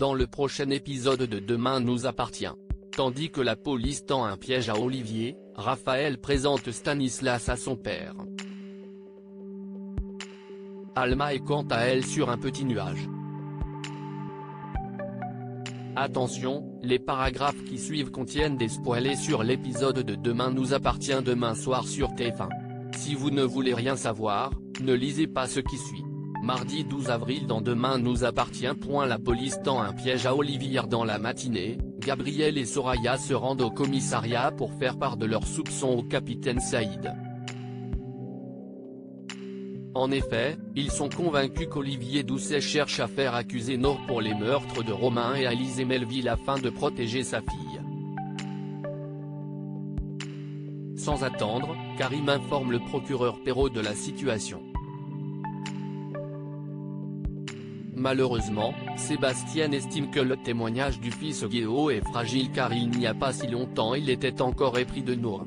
dans le prochain épisode de Demain nous appartient. Tandis que la police tend un piège à Olivier, Raphaël présente Stanislas à son père. Alma est quant à elle sur un petit nuage. Attention, les paragraphes qui suivent contiennent des spoilers sur l'épisode de Demain nous appartient demain soir sur TF1. Si vous ne voulez rien savoir, ne lisez pas ce qui suit. Mardi 12 avril dans Demain nous appartient. La police tend un piège à Olivier. Dans la matinée, Gabriel et Soraya se rendent au commissariat pour faire part de leurs soupçons au capitaine Saïd. En effet, ils sont convaincus qu'Olivier Doucet cherche à faire accuser Nord pour les meurtres de Romain et Alizé Melville afin de protéger sa fille. Sans attendre, Karim informe le procureur Perrault de la situation. Malheureusement, Sébastien estime que le témoignage du fils Guéo est fragile car il n'y a pas si longtemps il était encore épris de Nour.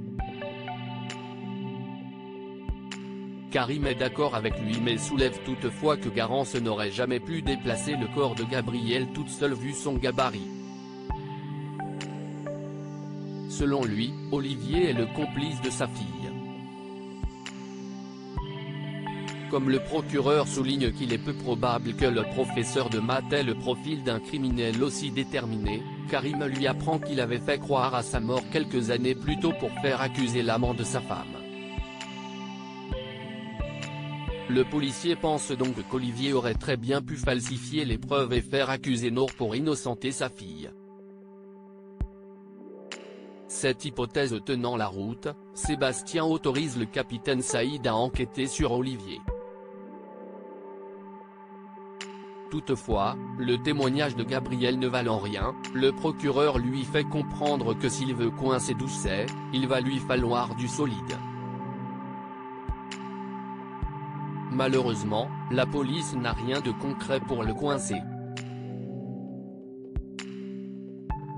Karim est d'accord avec lui mais soulève toutefois que Garance n'aurait jamais pu déplacer le corps de Gabrielle toute seule vu son gabarit. Selon lui, Olivier est le complice de sa fille. Comme le procureur souligne qu'il est peu probable que le professeur de maths ait le profil d'un criminel aussi déterminé, Karim lui apprend qu'il avait fait croire à sa mort quelques années plus tôt pour faire accuser l'amant de sa femme. Le policier pense donc qu'Olivier aurait très bien pu falsifier les preuves et faire accuser Nour pour innocenter sa fille. Cette hypothèse tenant la route, Sébastien autorise le capitaine Saïd à enquêter sur Olivier. Toutefois, le témoignage de Gabriel ne valant rien, le procureur lui fait comprendre que s'il veut coincer Doucet, il va lui falloir du solide. Malheureusement, la police n'a rien de concret pour le coincer.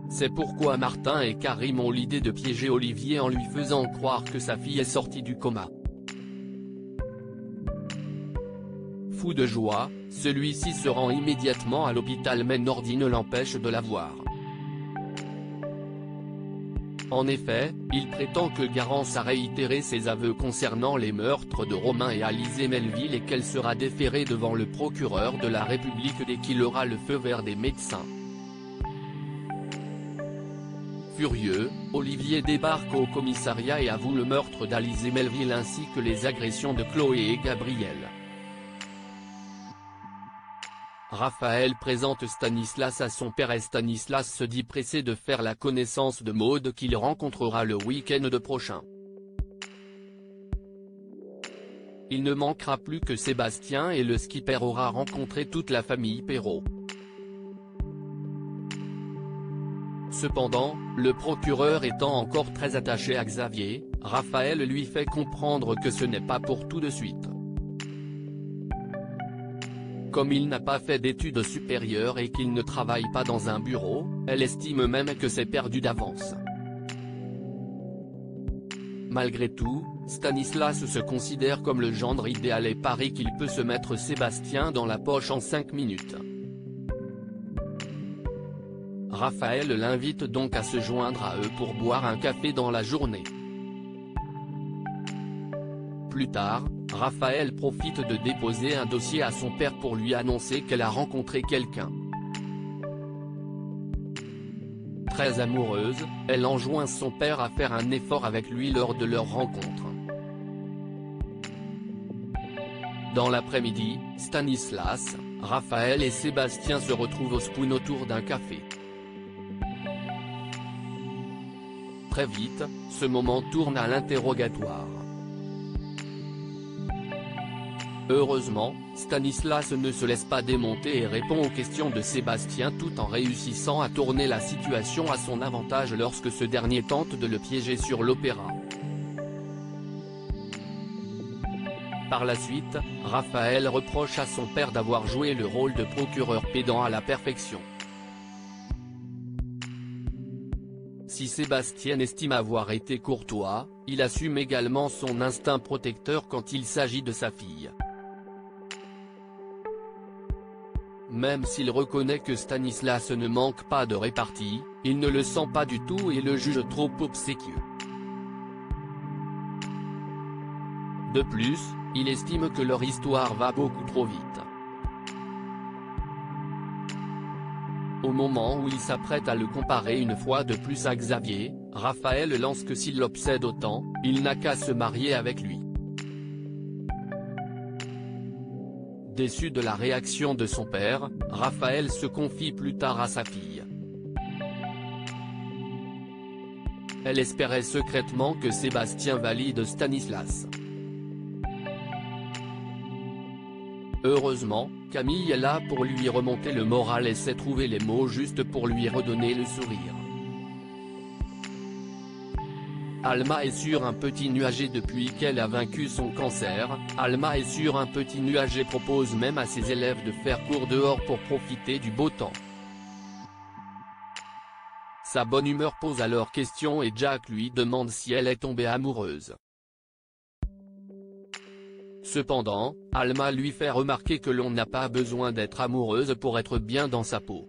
C'est pourquoi Martin et Karim ont l'idée de piéger Olivier en lui faisant croire que sa fille est sortie du coma. Fou de joie, celui-ci se rend immédiatement à l'hôpital mais Nordi ne l'empêche de la voir. En effet, il prétend que Garance a réitéré ses aveux concernant les meurtres de Romain et Alizé Melville et qu'elle sera déférée devant le procureur de la République dès qu'il aura le feu vert des médecins. Furieux, Olivier débarque au commissariat et avoue le meurtre d'Alizé Melville ainsi que les agressions de Chloé et Gabriel. Raphaël présente Stanislas à son père et Stanislas se dit pressé de faire la connaissance de Maud qu'il rencontrera le week-end de prochain. Il ne manquera plus que Sébastien et le skipper aura rencontré toute la famille Perrault. Cependant, le procureur étant encore très attaché à Xavier, Raphaël lui fait comprendre que ce n'est pas pour tout de suite. Comme il n'a pas fait d'études supérieures et qu'il ne travaille pas dans un bureau, elle estime même que c'est perdu d'avance. Malgré tout, Stanislas se considère comme le gendre idéal et parie qu'il peut se mettre Sébastien dans la poche en 5 minutes. Raphaël l'invite donc à se joindre à eux pour boire un café dans la journée. Plus tard, Raphaël profite de déposer un dossier à son père pour lui annoncer qu'elle a rencontré quelqu'un. Très amoureuse, elle enjoint son père à faire un effort avec lui lors de leur rencontre. Dans l'après-midi, Stanislas, Raphaël et Sébastien se retrouvent au Spoon autour d'un café. Très vite, ce moment tourne à l'interrogatoire. Heureusement, Stanislas ne se laisse pas démonter et répond aux questions de Sébastien tout en réussissant à tourner la situation à son avantage lorsque ce dernier tente de le piéger sur l'opéra. Par la suite, Raphaël reproche à son père d'avoir joué le rôle de procureur pédant à la perfection. Si Sébastien estime avoir été courtois, il assume également son instinct protecteur quand il s'agit de sa fille. Même s'il reconnaît que Stanislas ne manque pas de répartie, il ne le sent pas du tout et le juge trop obséquieux. De plus, il estime que leur histoire va beaucoup trop vite. Au moment où il s'apprête à le comparer une fois de plus à Xavier, Raphaël lance que s'il l'obsède autant, il n'a qu'à se marier avec lui. Déçu de la réaction de son père, Raphaël se confie plus tard à sa fille. Elle espérait secrètement que Sébastien valide Stanislas. Heureusement, Camille est là pour lui remonter le moral et sait trouver les mots justes pour lui redonner le sourire. Alma est sur un petit nuage et depuis qu'elle a vaincu son cancer, Alma est sur un petit nuage et propose même à ses élèves de faire cours dehors pour profiter du beau temps. Sa bonne humeur pose alors question et Jack lui demande si elle est tombée amoureuse. Cependant, Alma lui fait remarquer que l'on n'a pas besoin d'être amoureuse pour être bien dans sa peau.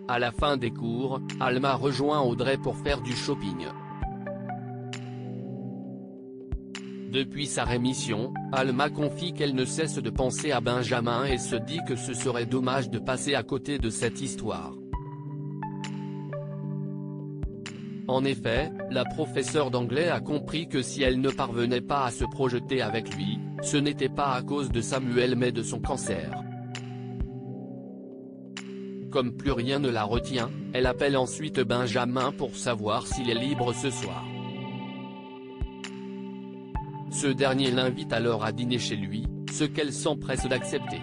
À la fin des cours, Alma rejoint Audrey pour faire du shopping. Depuis sa rémission, Alma confie qu'elle ne cesse de penser à Benjamin et se dit que ce serait dommage de passer à côté de cette histoire. En effet, la professeure d'anglais a compris que si elle ne parvenait pas à se projeter avec lui, ce n'était pas à cause de Samuel mais de son cancer. Comme plus rien ne la retient, elle appelle ensuite Benjamin pour savoir s'il est libre ce soir. Ce dernier l'invite alors à dîner chez lui, ce qu'elle s'empresse d'accepter.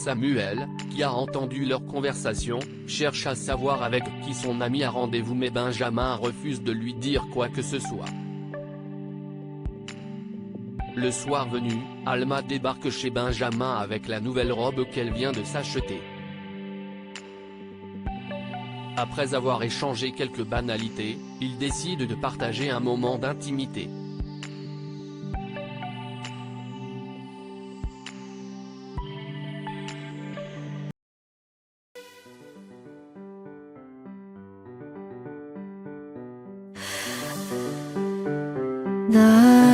Samuel, qui a entendu leur conversation, cherche à savoir avec qui son ami a rendez-vous mais Benjamin refuse de lui dire quoi que ce soit. Le soir venu, Alma débarque chez Benjamin avec la nouvelle robe qu'elle vient de s'acheter. Après avoir échangé quelques banalités, ils décident de partager un moment d'intimité. 나